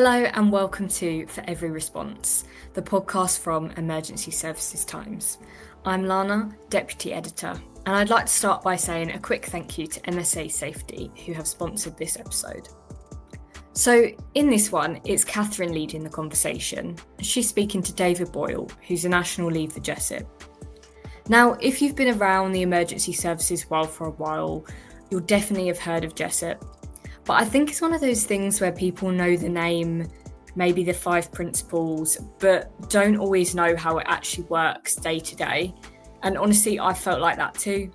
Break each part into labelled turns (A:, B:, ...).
A: Hello and welcome to For Every Response, the podcast from Emergency Services Times. I'm Lana, Deputy Editor, and I'd like to start by saying a quick thank you to MSA Safety, who have sponsored this episode. So in this one, it's Catherine leading the conversation. She's speaking to David Boyle, who's a national lead for JESIP. Now, if you've been around the emergency services world for a while, you'll definitely have heard of JESIP. But I think it's one of those things where people know the name, maybe the 5 principles, but don't always know how it actually works day to day. And honestly, I felt like that too.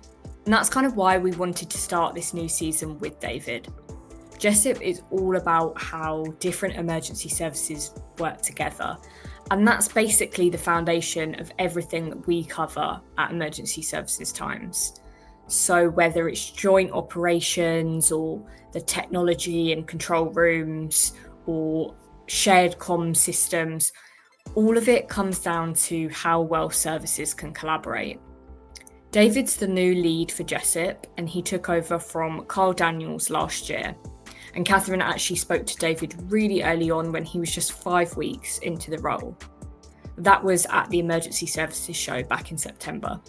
A: And that's kind of why we wanted to start this new season with David. JESIP is all about how different emergency services work together. And that's basically the foundation of everything that we cover at Emergency Services Times. So whether it's joint operations or the technology and control rooms or shared comm systems, all of it comes down to how well services can collaborate. David's the new lead for JESIP and he took over from Carl Daniels last year. And Catherine actually spoke to David really early on when he was just 5 weeks into the role. That was at the Emergency Services Show back in September.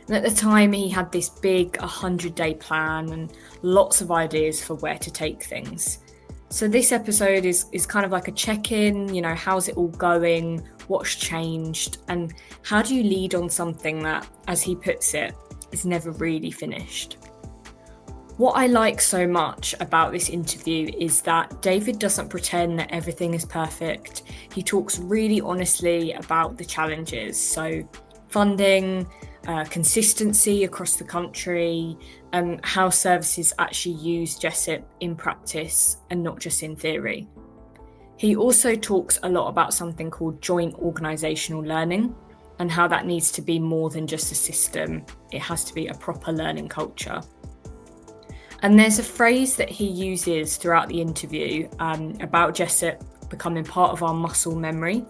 A: And at the time, he had this big 100-day plan and lots of ideas for where to take things. So this episode is kind of like a check-in, how's it all going, what's changed, and how do you lead on something that, as he puts it, is never really finished. What I like so much about this interview is that David doesn't pretend that everything is perfect. He talks really honestly about the challenges, so funding, consistency across the country, and how services actually use JESIP in practice and not just in theory. He also talks a lot about something called joint organisational learning and how that needs to be more than just a system. It has to be a proper learning culture. And there's a phrase that he uses throughout the interview about JESIP becoming part of our muscle memory.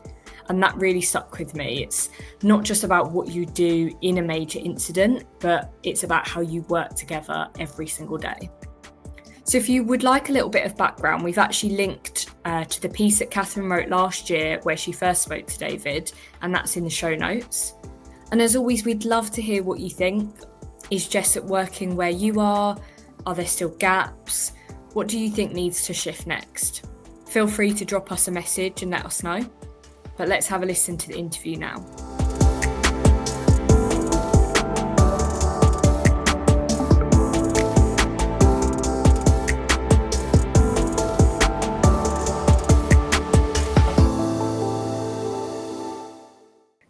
A: And that really stuck with me. It's not just about what you do in a major incident, but it's about how you work together every single day. So if you would like a little bit of background, we've actually linked to the piece that Catherine wrote last year where she first spoke to David, and that's in the show notes. And as always, we'd love to hear what you think. Is JESIP working where you are? Are there still gaps? What do you think needs to shift next? Feel free to drop us a message and let us know. But let's have a listen to the interview now.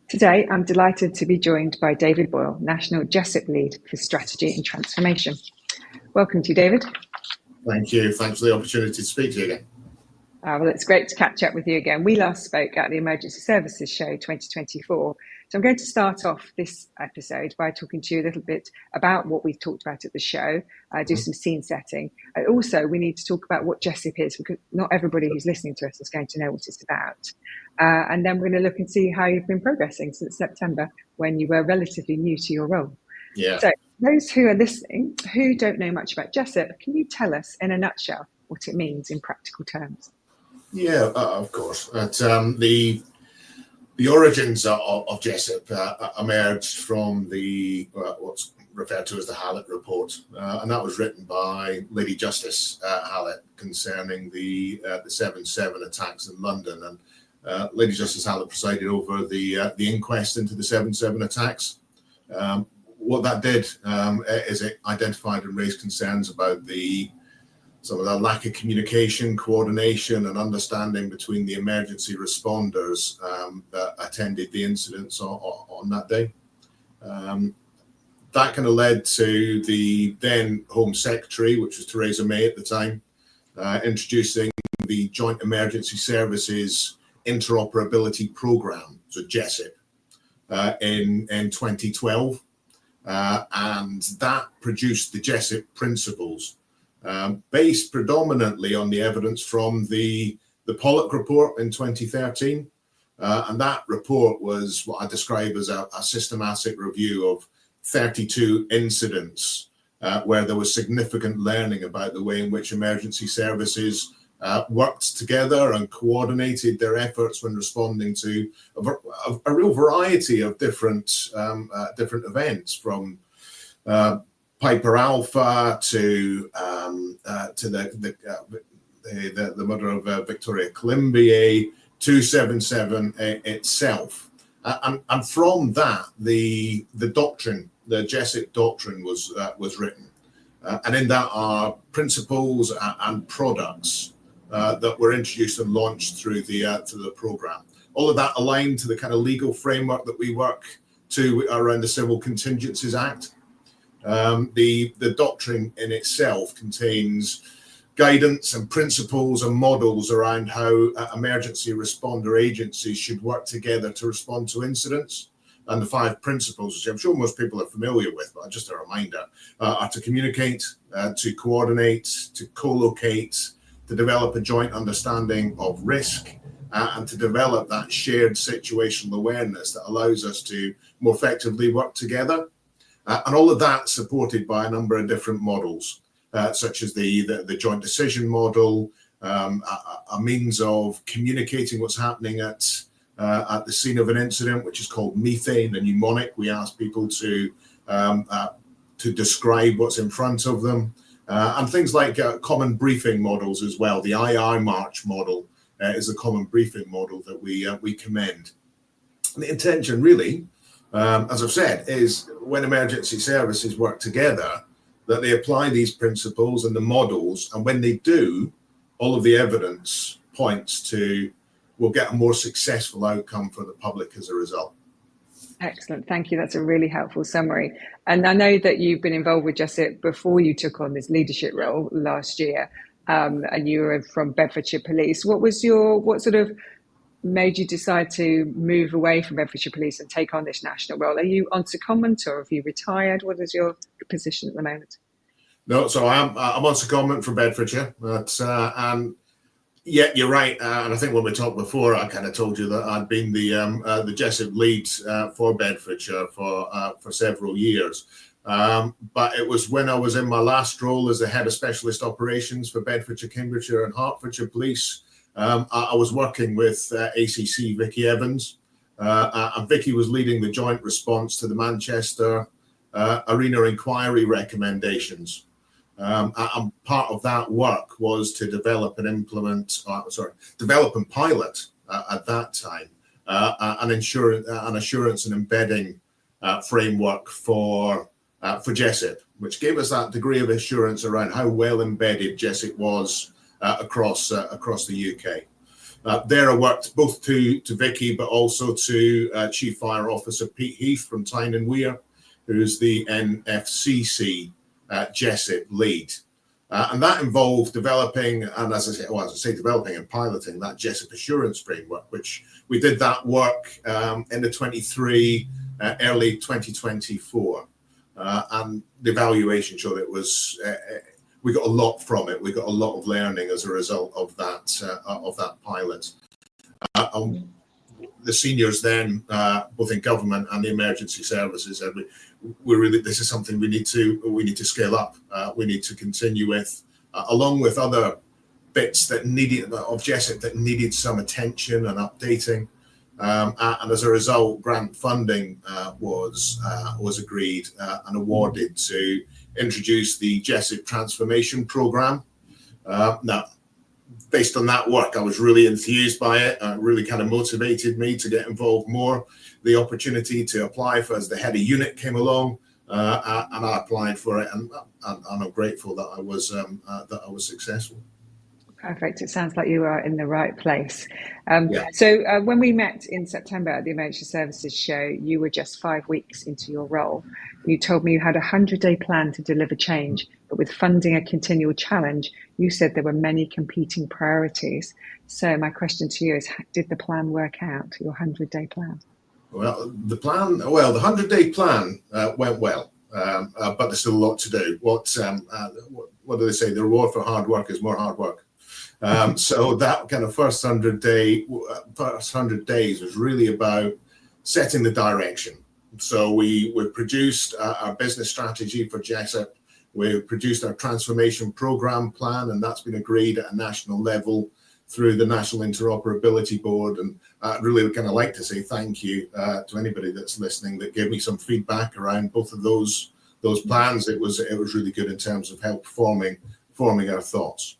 B: Today, I'm delighted to be joined by David Boyle, National JESIP Lead for Strategy and Transformation. Welcome to you, David.
C: Thank you. Thanks for the opportunity to speak to you again.
B: Well, it's great to catch up with you again. We last spoke at the Emergency Services Show 2024. So I'm going to start off this episode by talking to you a little bit about what we've talked about at the show, do some scene setting. Also, we need to talk about what JESIP is, because not everybody who's listening to us is going to know what it's about. And then we're going to look and see how you've been progressing since September, when you were relatively new to your role.
C: Yeah.
B: So those who are listening, who don't know much about JESIP, can you tell us in a nutshell what it means in practical terms?
C: Yeah, of course. The origins of JESIP emerged from the what's referred to as the Hallett Report, and that was written by Lady Justice Hallett concerning the 7/7 attacks in London. And Lady Justice Hallett presided over the inquest into the 7/7 attacks. What that did is it identified and raised concerns about some of the lack of communication, coordination and understanding between the emergency responders that attended the incidents on that day. That kind of led to the then Home Secretary, which was Theresa May at the time, introducing the Joint Emergency Services Interoperability Programme, so JESIP, in 2012. And that produced the JESIP principles, based predominantly on the evidence from the Pollock report in 2013. And that report was what I describe as a systematic review of 32 incidents where there was significant learning about the way in which emergency services worked together and coordinated their efforts when responding to a real variety of different events, from Piper Alpha to the murder of Victoria Colombier, 277 itself. And from that, the doctrine, the JESIP doctrine was written. And in that are principles and products that were introduced and launched through the program. All of that aligned to the kind of legal framework that we work to around the Civil Contingencies Act. The doctrine in itself contains guidance and principles and models around how emergency responder agencies should work together to respond to incidents. And the 5 principles, which I'm sure most people are familiar with, but just a reminder, are to communicate, to coordinate, to co-locate, to develop a joint understanding of risk, and to develop that shared situational awareness that allows us to more effectively work together. And all of that supported by a number of different models, such as the joint decision model, a means of communicating what's happening at the scene of an incident, which is called methane, a mnemonic. We ask people to describe what's in front of them, and things like common briefing models as well. The II March model is a common briefing model that we commend. And the intention really, as I've said, is when emergency services work together, that they apply these principles and the models, and when they do, all of the evidence points to we'll get a more successful outcome for the public as a result.
B: Excellent. Thank you. That's a really helpful summary. And I know that you've been involved with JESIP before you took on this leadership role last year, and you were from Bedfordshire Police. What sort of made you decide to move away from Bedfordshire Police and take on this national role? Are you on secondment or have you retired? What is your position at the moment?
C: No, so I'm on secondment from Bedfordshire, and yeah, you're right. And I think when we talked before, I kind of told you that I'd been the JESIP lead for Bedfordshire for several years. But it was when I was in my last role as the head of specialist operations for Bedfordshire, Cambridgeshire and Hertfordshire Police. I was working with ACC Vicky Evans, and Vicky was leading the joint response to the Manchester Arena Inquiry recommendations. And part of that work was to develop and pilot at that time an assurance and embedding framework for JESIP, which gave us that degree of assurance around how well embedded JESIP was across the UK. There I worked both to Vicky, but also to Chief Fire Officer Pete Heath from Tyne and Wear, who's the NFCC JESIP lead. And that involved developing, and as I say, developing and piloting that JESIP assurance framework, which we did that work in the 23, early 2024. And the evaluation showed it was, we got a lot from it. We got a lot of learning as a result of that pilot. The seniors then, both in government and the emergency services, said this is something we need to scale up. We need to continue with, along with other bits of JESIP that needed some attention and updating. And as a result, grant funding was agreed and awarded to introduce the JESIP transformation program. Now, based on that work, I was really enthused by it. It really kind of motivated me to get involved more. The opportunity to apply for as the head of unit came along, and I applied for it, and I'm grateful that I was successful.
B: Perfect. It sounds like you are in the right place.
C: Yeah.
B: So when we met in September at the Emergency Services Show, you were just 5 weeks into your role. You told me you had a 100-day plan to deliver change, but with funding a continual challenge, you said there were many competing priorities. So my question to you is, did the plan work out, your 100-day plan?
C: Well, the 100-day plan went well, but there's still a lot to do. What do they say? The reward for hard work is more hard work. So that kind of first 100 days was really about setting the direction. So we produced our business strategy for JESIP, We've produced our transformation program plan, and that's been agreed at a national level through the National Interoperability Board. And really would kind of like to say thank you to anybody that's listening that gave me some feedback around both of those plans. It was really good in terms of help forming our thoughts.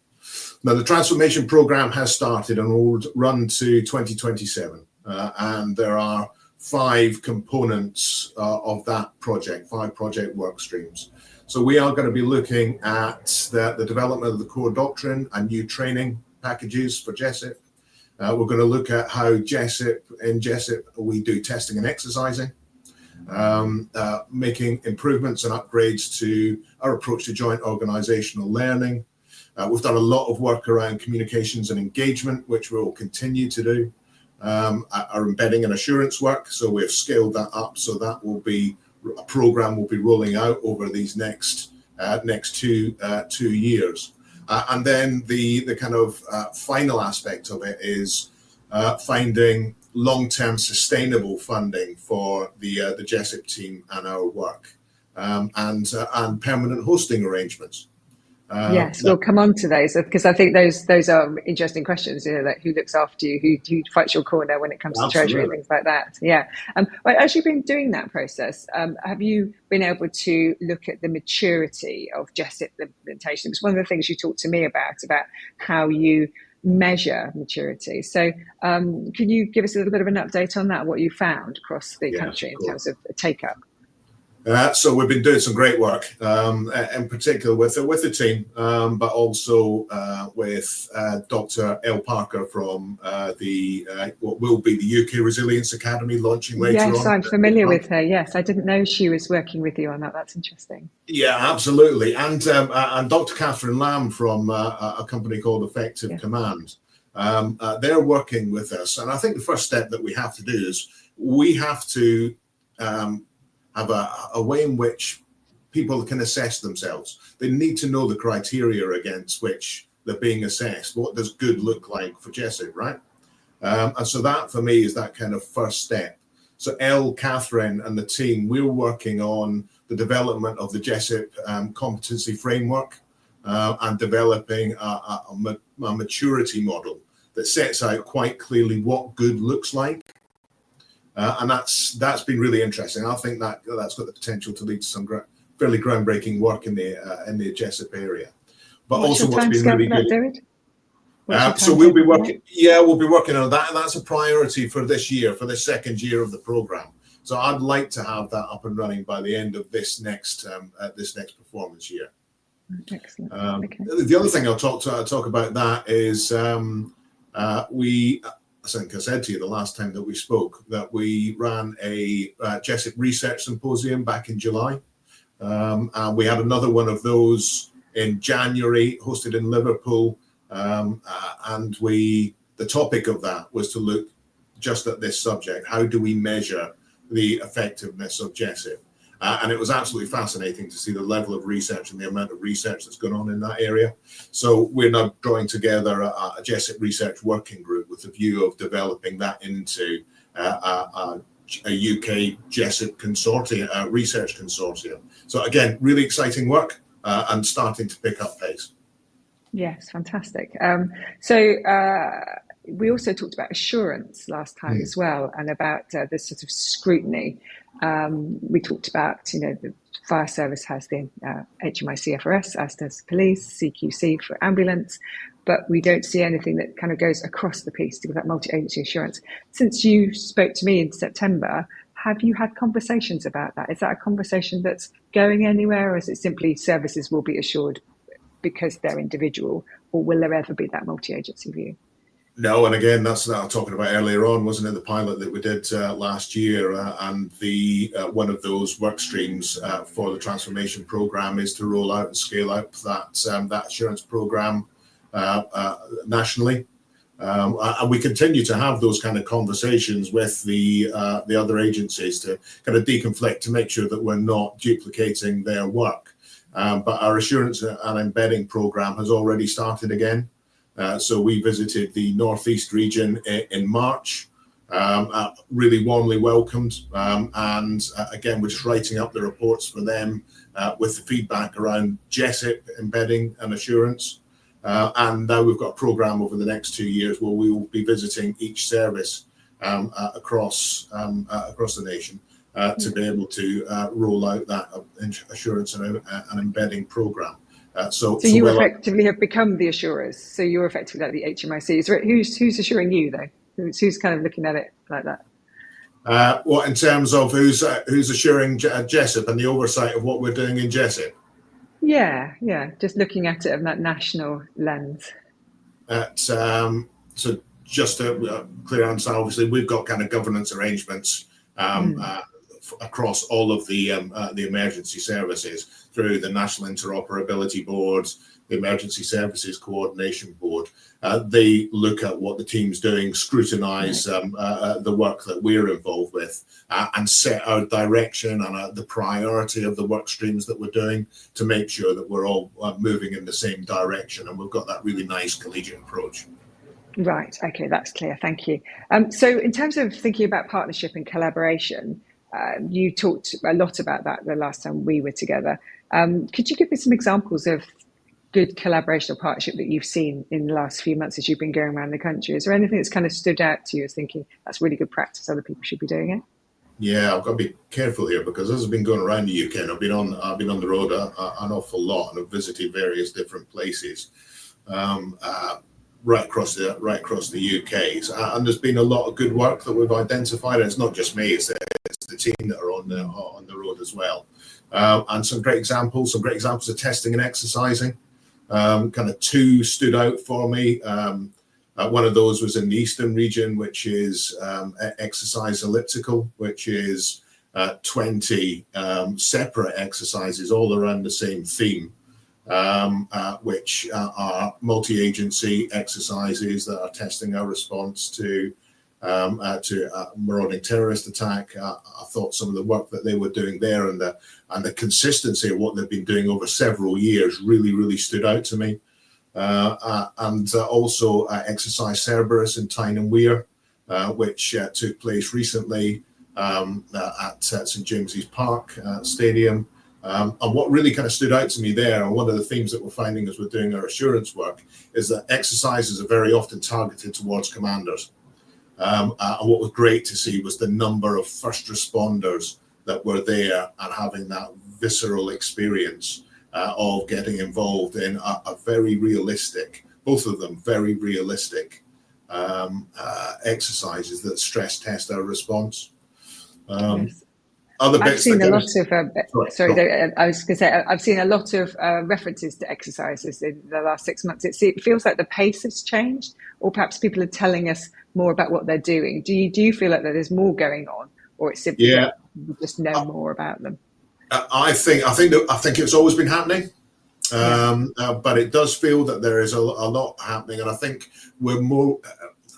C: Now, the transformation program has started and will run to 2027, and there are 5 components of that project, 5 project work streams. So we are going to be looking at the development of the core doctrine and new training packages for JESIP. We're going to look at how in JESIP we do testing and exercising, making improvements and upgrades to our approach to joint organizational learning. We've done a lot of work around communications and engagement, which we'll continue to do. Our embedding and assurance work, so we've scaled that up, so that will be a program we'll be rolling out over these next 2 years. And then the kind of final aspect of it is finding long-term sustainable funding for the JESIP team and our work, and permanent hosting arrangements.
B: Yes, we'll come on to those, because I think those are interesting questions. Like who looks after you, who fights your corner when it comes to treasury and things like that. Yeah. Well, as you've been doing that process, have you been able to look at the maturity of JESIP implementation? It's one of the things you talked to me about how you measure maturity. So can you give us a little bit of an update on that, what you found across the country in terms of take-up?
C: So we've been doing some great work, in particular with the team, but also with Dr. Elle Parker from what will be the UK Resilience Academy launching later on.
B: Yes, I'm familiar with her. Yes, I didn't know she was working with you on that. That's interesting.
C: Yeah, absolutely. And Dr. Catherine Lamb from a company called Effective Command. They're working with us. And I think the first step that we have to do is we have to have a way in which people can assess themselves. They need to know the criteria against which they're being assessed. What does good look like for JESIP, right? And so that for me is that kind of first step. So Catherine and the team, we're working on the development of the JESIP competency framework and developing a maturity model that sets out quite clearly what good looks like. And that's been really interesting. I think that's got the potential to lead to some fairly groundbreaking work in the JESIP area. But also what's been really good.
B: David?
C: So we'll be working. Yeah, we'll be working on that. That's a priority for this year, for the second year of the program. So I'd like to have that up and running by the end of this next performance year.
B: Excellent.
C: The other thing I'll talk about that is I think I said to you the last time that we spoke that we ran a JESIP research symposium back in July. And we had another one of those in January, hosted in Liverpool. And the topic of that was to look just at this subject. How do we measure the effectiveness of JESIP? And it was absolutely fascinating to see the level of research and the amount of research that's gone on in that area. So we're now drawing together a JESIP research working group with the view of developing that into a UK JESIP consortium, research consortium. So again, really exciting work and starting to pick up pace. Yes,
B: fantastic. We also talked about assurance last time as well, and about the sort of scrutiny. We talked about, the fire service has the HMICFRS, as does police, CQC for ambulance, but we don't see anything that kind of goes across the piece to give that multi-agency assurance. Since you spoke to me in September, have you had conversations about that? Is that a conversation that's going anywhere, or is it simply services will be assured because they're individual, or will there ever be that multi-agency view?
C: No, and again, that's what I was talking about earlier on, wasn't it? The pilot that we did last year, and the one of those work streams for the transformation program is to roll out and scale out that assurance program nationally. And we continue to have those kind of conversations with the other agencies to kind of deconflict, to make sure that we're not duplicating their work. But our assurance and embedding program has already started again. So we visited the Northeast region in March. really warmly welcomed. And again, we're just writing up the reports for them with the feedback around JESIP embedding and assurance. And now we've got a programme over the next 2 years where we will be visiting each service across the nation to be able to roll out that assurance and embedding programme. So
B: you effectively have become the assurers. So you're effectively like the HMIC. So who's assuring you though? Who's kind of looking at it like that?
C: Well, in terms of who's assuring JESIP and the oversight of what we're doing in JESIP?
B: Yeah, just looking at it from that national lens.
C: So just to clear answer, obviously we've got kind of governance arrangements across all of the emergency services through the National Interoperability Board, the Emergency Services Coordination Board. They look at what the team's doing, scrutinise the work that we're involved with, and set our direction and the priority of the work streams that we're doing to make sure that we're all moving in the same direction. And we've got that really nice collegiate approach.
B: Right. Okay, that's clear. Thank you. So in terms of thinking about partnership and collaboration, you talked a lot about that the last time we were together. Could you give me some examples of good collaboration or partnership that you've seen in the last few months as you've been going around the country? Is there anything that's kind of stood out to you as thinking that's really good practice, other people should be doing it?
C: Yeah, I've got to be careful here because as I've been going around the UK and I've been on the road an awful lot and I've visited various different places right across the UK, and there's been a lot of good work that we've identified. And it's not just me; it's the team that are on the road as well. And some great examples of testing and exercising. Kind of two stood out for me. One of those was in the Eastern region, which is exercise elliptical, which is 20 separate exercises all around the same theme, which are multi-agency exercises that are testing our response to a marauding terrorist attack. I thought some of the work that they were doing there and the consistency of what they've been doing over several years really stood out to me. And also exercise Cerberus in Tyne and Wear, which took place recently at St James's Park Stadium. And what really kind of stood out to me there, and one of the themes that we're finding as we're doing our assurance work, is that exercises are very often targeted towards commanders. And what was great to see was the number of first responders that were there and having that visceral experience of getting involved in a very realistic, both of them very realistic exercises that stress test our response.
B: Yes.
C: Other bits
B: I've seen a lot of, I was going to say, I've seen a lot of references to exercises in the last 6 months. It feels like the pace has changed, or perhaps people are telling us more about what they're doing. Do you feel like that there's more going on, or it's simply that we just know more about them?
C: I think it's always been happening, but it does feel that there is a lot happening, and I think we're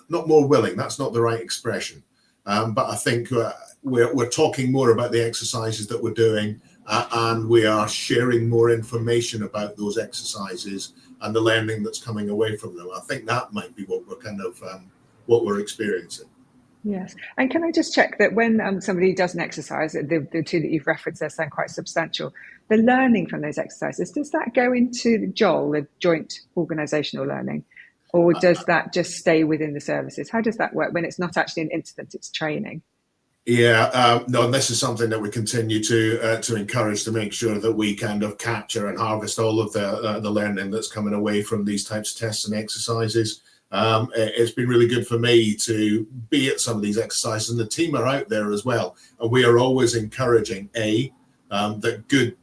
C: not more willing. That's not the right expression, but I think we're talking more about the exercises that we're doing, and we are sharing more information about those exercises and the learning that's coming away from them. I think that might be what we're kind of what we're experiencing.
B: Yes. And can I just check that when somebody does an exercise, the two that you've referenced there sound quite substantial, the learning from those exercises, does that go into the JOL, the joint organisational learning, or does that just stay within the services? How does that work when it's not actually an incident, it's training?
C: Yeah, no, this is something that we continue to encourage, to make sure that we kind of capture and harvest all of the learning that's coming away from these types of tests and exercises. It's been really good for me to be at some of these exercises, and the team are out there as well. And we are always encouraging that good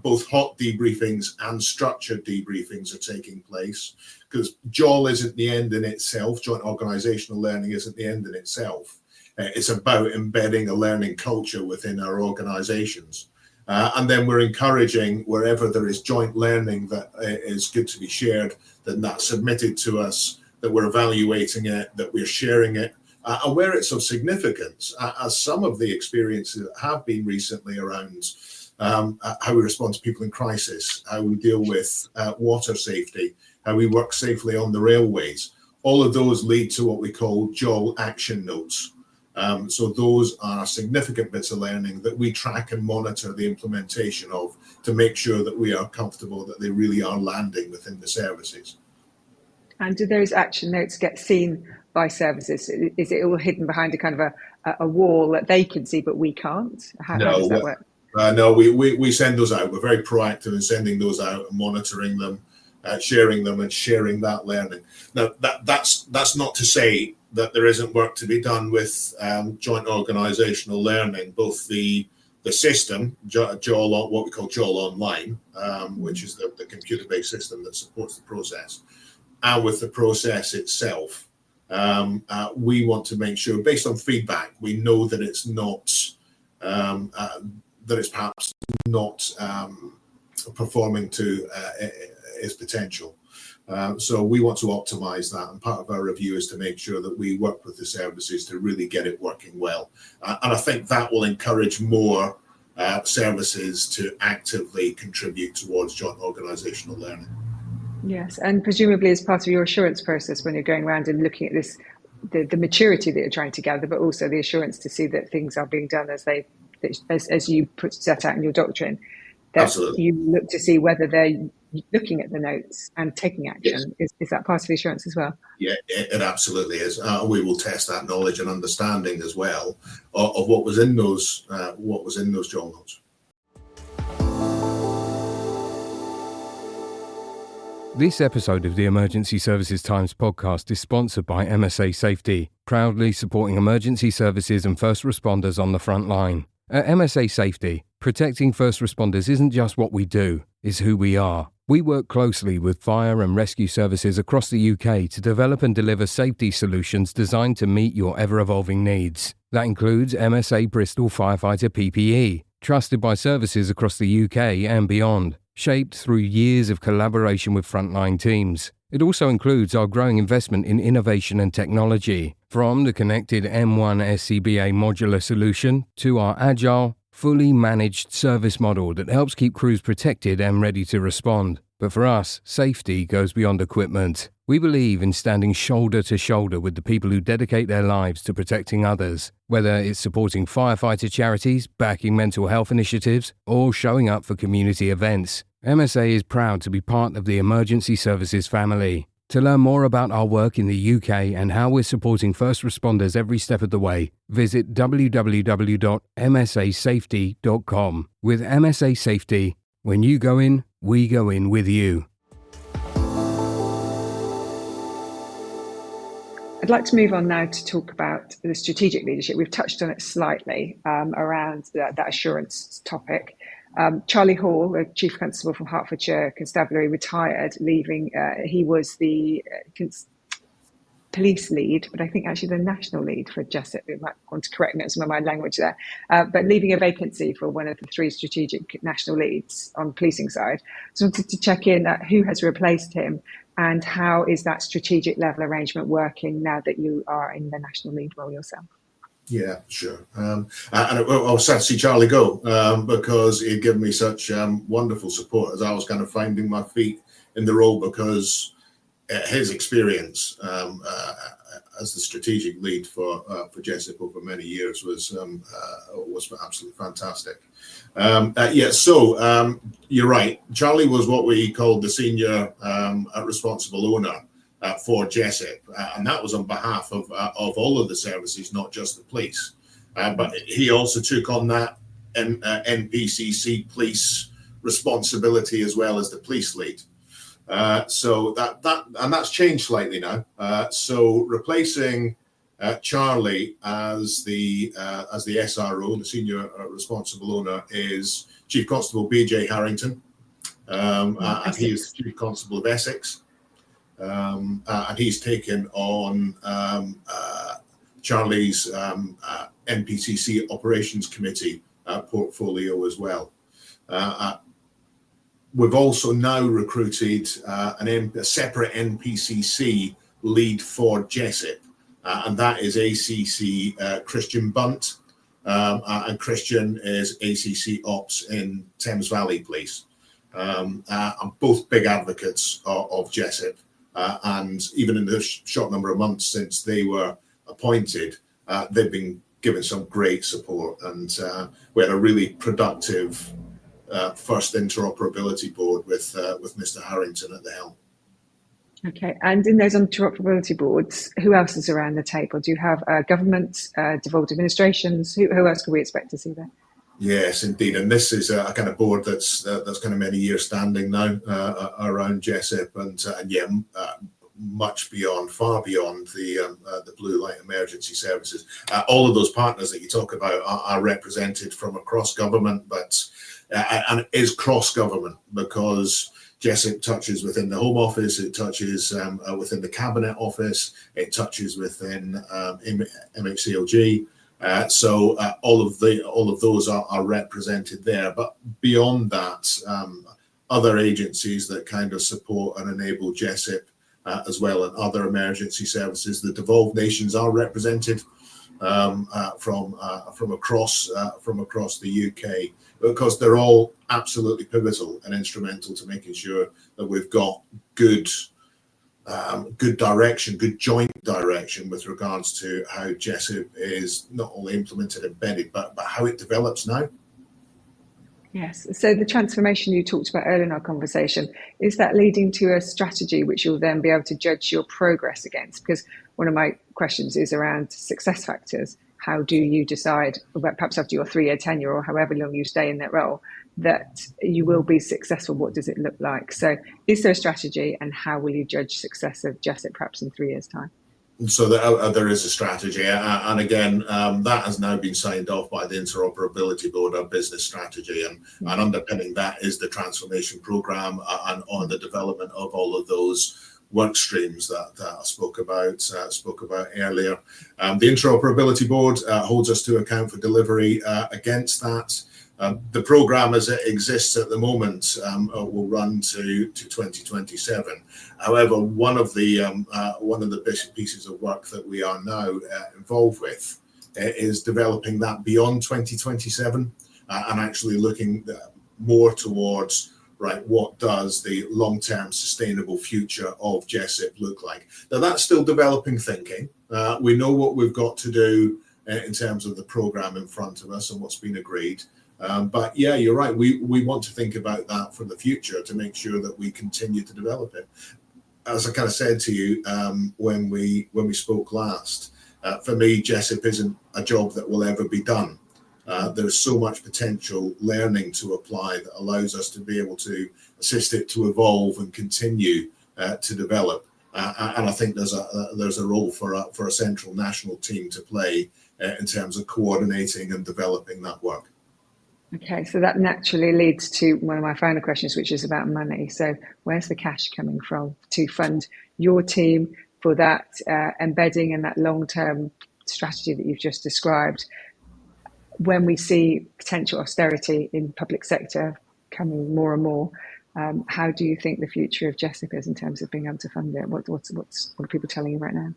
C: both hot debriefings and structured debriefings are taking place, because JOL isn't the end in itself. Joint organisational learning isn't the end in itself. It's about embedding a learning culture within our organisations. And then we're encouraging, wherever there is joint learning that is good to be shared, then that's submitted to us, that we're evaluating it, that we're sharing it, and where it's of significance, as some of the experiences that have been recently around how we respond to people in crisis, how we deal with water safety, how we work safely on the railways. all of those lead to what we call JOL action notes. So those are significant bits of learning that we track and monitor the implementation of to make sure that we are comfortable that they really are landing within the services.
B: And do those action notes get seen by services? Is it all hidden behind a kind of a wall that they can see, but we can't? How does that work?
C: No, we send those out. We're very proactive in sending those out and monitoring them, sharing them and sharing that learning. Now, that's not to say that there isn't work to be done with joint organisational learning, both the system, JOL, what we call JOL Online, which is the computer-based system that supports the process, and with the process itself. We want to make sure, based on feedback, we know that it's not, that it's perhaps not performing to its potential. So we want to optimize that, and part of our review is to make sure that we work with the services to really get it working well. And I think that will encourage more services to actively contribute towards joint organisational learning.
B: Yes, and presumably as part of your assurance process when you're going around and looking at this, the maturity that you're trying to gather, but also the assurance to see that things are being done as you set out in your doctrine, that
C: Absolutely.
B: You look to see whether they're looking at the notes and taking action. Yes. Is that part of the assurance as well?
C: Yeah, it absolutely is. We will test that knowledge and understanding as well of what was in those JOL notes.
D: This episode of the Emergency Services Times podcast is sponsored by MSA Safety, proudly supporting emergency services and first responders on the front line. At MSA Safety, protecting first responders isn't just what we do, it's who we are. We work closely with fire and rescue services across the UK to develop and deliver safety solutions designed to meet your ever-evolving needs. That includes MSA Bristol Firefighter PPE, trusted by services across the UK and beyond, shaped through years of collaboration with frontline teams. It also includes our growing investment in innovation and technology, from the connected M1 SCBA modular solution to our agile, fully managed service model that helps keep crews protected and ready to respond. But for us, safety goes beyond equipment. We believe in standing shoulder to shoulder with the people who dedicate their lives to protecting others, whether it's supporting firefighter charities, backing mental health initiatives, or showing up for community events. MSA is proud to be part of the emergency services family. To learn more about our work in the UK and how we're supporting first responders every step of the way, visit www.msasafety.com. With MSA Safety, when you go in, we go in with you.
B: I'd like to move on now to talk about the strategic leadership. We've touched on it slightly around that assurance topic. Charlie Hall, the Chief Constable from Hertfordshire Constabulary, retired, leaving. He was the police lead, but I think actually the national lead for JESIP. You might want to correct me on some of my language there, but leaving a vacancy for one of the three strategic national leads on the policing side. So I wanted to check in who has replaced him and how is that strategic level arrangement working now that you are in the national lead role yourself?
C: Yeah, sure. And I was sad to see Charlie go because he'd given me such wonderful support as I was kind of finding my feet in the role, because his experience as the strategic lead for JESIP over many years was absolutely fantastic. So you're right. Charlie was what we called the senior responsible owner for JESIP, and that was on behalf of all of the services, not just the police. But he also took on that NPCC police responsibility as well as the police lead. So that's changed slightly now. So replacing Charlie as the SRO, the senior responsible owner, is Chief Constable BJ Harrington, and he is the Chief Constable of Essex. And he's taken on Charlie's NPCC Operations Committee portfolio as well. We've also now recruited a separate NPCC lead for JESIP, and that is ACC Christian Bunt, and Christian is ACC Ops in Thames Valley Police. And both big advocates of JESIP. and even in the short number of months since they were appointed, they've been given some great support, and we had a really productive first interoperability board with Mr. Harrington at the helm.
B: Okay, and in those interoperability boards, who else is around the table? Do you have government, devolved administrations? Who else can we expect to see there?
C: Yes, indeed, and this is a kind of board that's kind of many years standing now around JESIP, and much beyond, far beyond the blue light emergency services. All of those partners that you talk about are represented from across government, and it is cross government because JESIP touches within the Home Office, it touches within the Cabinet Office, it touches within MHCLG. So all of those are represented there. But beyond that, other agencies that kind of support and enable JESIP as well, and other emergency services, the devolved nations are represented from across the UK, because they're all absolutely pivotal and instrumental to making sure that we've got good direction, good joint direction with regards to how JESIP is not only implemented, embedded, but how it develops now.
B: Yes, so the transformation you talked about earlier in our conversation, is that leading to a strategy which you'll then be able to judge your progress against? Because one of my questions is around success factors. How do you decide, perhaps after your 3-year tenure or however long you stay in that role, that you will be successful? What does it look like? So is there a strategy, and how will you judge success of JESIP perhaps in 3 years' time?
C: So there is a strategy, and again, that has now been signed off by the Interoperability Board, our business strategy, and underpinning that is the transformation programme and on the development of all of those work streams that I spoke about earlier. The Interoperability Board holds us to account for delivery against that. The programme as it exists at the moment will run to 2027. However, one of the pieces of work that we are now involved with is developing that beyond 2027 and actually looking more towards, right, what does the long-term sustainable future of JESIP look like? Now, that's still developing thinking. We know what we've got to do in terms of the programme in front of us and what's been agreed. But yeah, you're right. We want to think about that for the future to make sure that we continue to develop it. As I kind of said to you when we spoke last, for me, JESIP isn't a job that will ever be done. There's so much potential learning to apply that allows us to be able to assist it to evolve and continue to develop. And I think there's a role for a central national team to play in terms of coordinating and developing that work.
B: Okay, so that naturally leads to one of my final questions, which is about money. So where's the cash coming from to fund your team for that embedding and that long-term strategy that you've just described? When we see potential austerity in public sector coming more and more, how do you think the future of JESIP is in terms of being able to fund it? What are people telling you right now?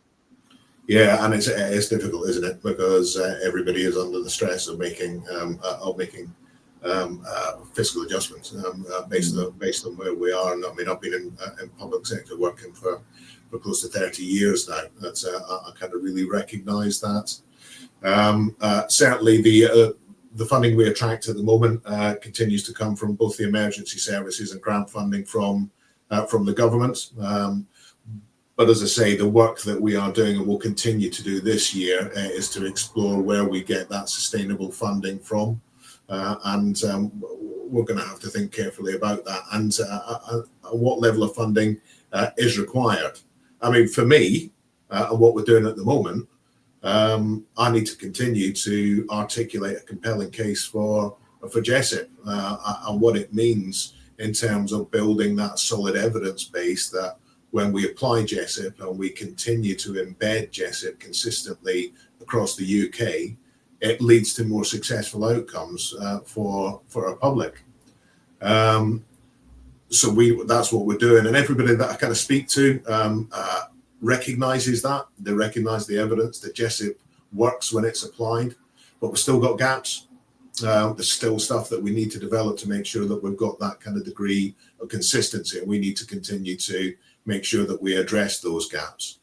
C: Yeah, and it's difficult, isn't it? Because everybody is under the stress of making fiscal adjustments based on where we are. And I mean, I've been in public sector working for close to 30 years now. That's I kind of really recognise that. Certainly, the funding we attract at the moment continues to come from both the emergency services and grant funding from the government. But as I say, the work that we are doing and will continue to do this year is to explore where we get that sustainable funding from. And we're going to have to think carefully about that and what level of funding is required. I mean, for me, and what we're doing at the moment, I need to continue to articulate a compelling case for JESIP and what it means in terms of building that solid evidence base that when we apply JESIP and we continue to embed JESIP consistently across the UK, it leads to more successful outcomes for our public. So that's what we're doing, and everybody that I kind of speak to recognises that. They recognise the evidence that JESIP works when it's applied, but we've still got gaps. There's still stuff that we need to develop to make sure that we've got that kind of degree of consistency, and we need to continue to make sure that we address those gaps.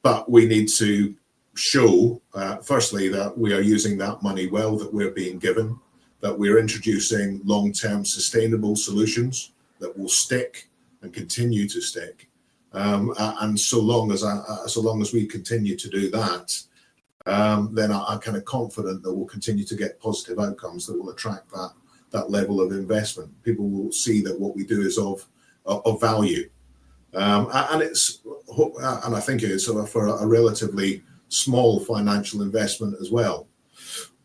C: But we need to show, firstly, that we are using that money well, that we're being given, that we're introducing long-term sustainable solutions that will stick and continue to stick. And so long as we continue to do that, then I'm kind of confident that we'll continue to get positive outcomes that will attract that level of investment. People will see that what we do is of value, and I think it's for a relatively small financial investment as well.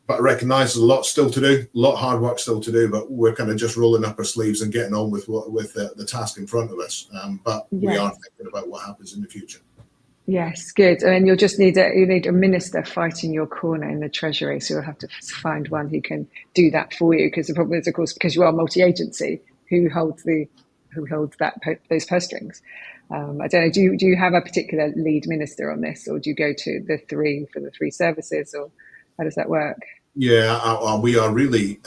C: But I recognise there's a lot still to do, a lot of hard work still to do, but we're kind of just rolling up our sleeves and getting on with the task in front of us. But we are thinking about what happens in the future.
B: Yes, good. And you'll just need a minister fighting your corner in the Treasury. So you'll have to find one who can do that for you. Because the problem is, of course, because you are multi-agency, who holds those purse strings. I don't know. Do you have a particular lead minister on this, or do you go to the three for the three services, or how does that work?
C: Yeah, we are really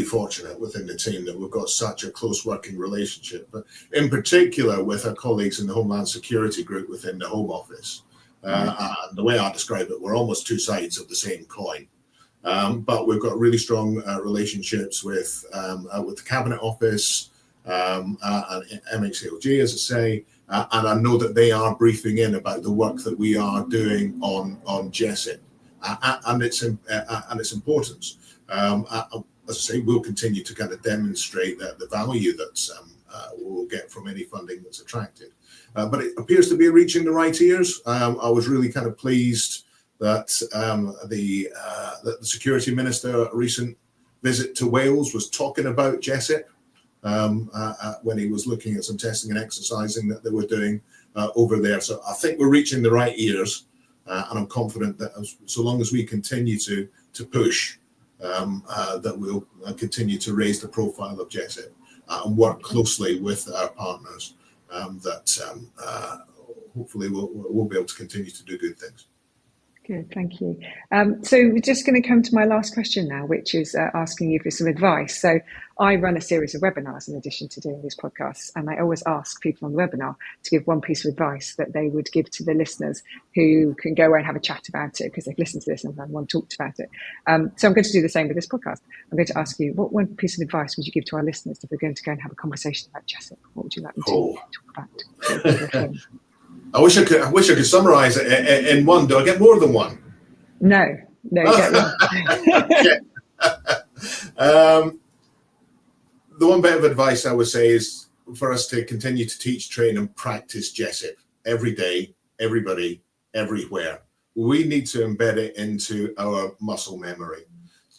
C: fortunate within the team that we've got such a close working relationship, but in particular with our colleagues in the Homeland Security group within the Home Office. And the way I describe it, we're almost two sides of the same coin. But we've got really strong relationships with the Cabinet Office and MHCLG, as I say, and I know that they are briefing in about the work that we are doing on JESIP. And its importance. As I say, we'll continue to kind of demonstrate that the value that we'll get from any funding that's attracted. But it appears to be reaching the right ears. I was really kind of pleased that the Security Minister, a recent visit to Wales, was talking about JESIP when he was looking at some testing and exercising that they were doing over there. So I think we're reaching the right ears. And I'm confident that so long as we continue to push, that we'll continue to raise the profile of JESIP and work closely with our partners, that hopefully we'll be able to continue to do good things.
B: Good, thank you. So we're just going to come to my last question now, which is asking you for some advice. So I run a series of webinars in addition to doing these podcasts, and I always ask people on the webinar to give one piece of advice that they would give to the listeners who can go away and have a chat about it because they've listened to this and one talked about it. So I'm going to do the same with this podcast. I'm going to ask you, what one piece of advice would you give to our listeners if we're going to go and have a conversation about JESIP? What would you like them to talk about?
C: I wish I could summarise it in one. Do I get more than one?
B: No, get one.
C: The one bit of advice I would say is for us to continue to teach, train and practice JESIP every day, everybody, everywhere. We need to embed it into our muscle memory.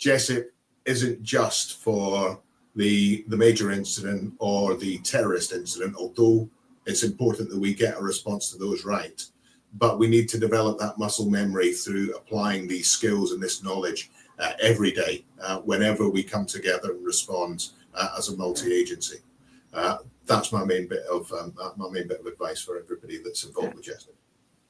C: JESIP isn't just for the major incident or the terrorist incident, although it's important that we get a response to those right. But we need to develop that muscle memory through applying these skills and this knowledge every day, whenever we come together and respond as a multi-agency. That's my main bit of advice for everybody that's involved with JESIP.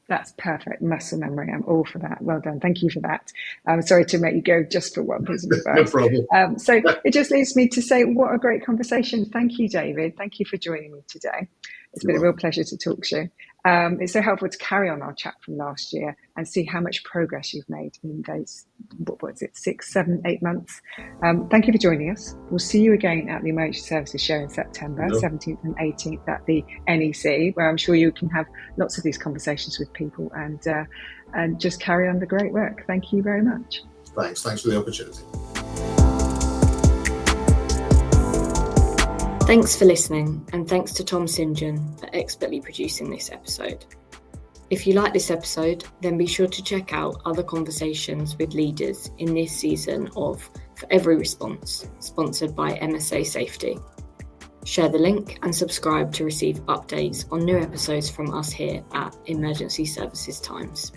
B: That's perfect. Muscle memory. I'm all for that. Well done. Thank you for that. I'm sorry to make you go just for one piece of advice.
C: No problem.
B: So it just leaves me to say, what a great conversation. Thank you, David. Thank you for joining me today. It's been a real pleasure to talk to you. It's so helpful to carry on our chat from last year and see how much progress you've made in those, 6, 7, 8 months. Thank you for joining us. We'll see you again at the Emergency Services Show in September, 17th and 18th at the NEC, where I'm sure you can have lots of these conversations with people and just carry on the great work. Thank you very much.
C: Thanks for the opportunity.
A: Thanks for listening, and thanks to Tom St. John for expertly producing this episode. If you like this episode, then be sure to check out other conversations with leaders in this season of For Every Response, sponsored by MSA Safety. Share the link and subscribe to receive updates on new episodes from us here at Emergency Services Times.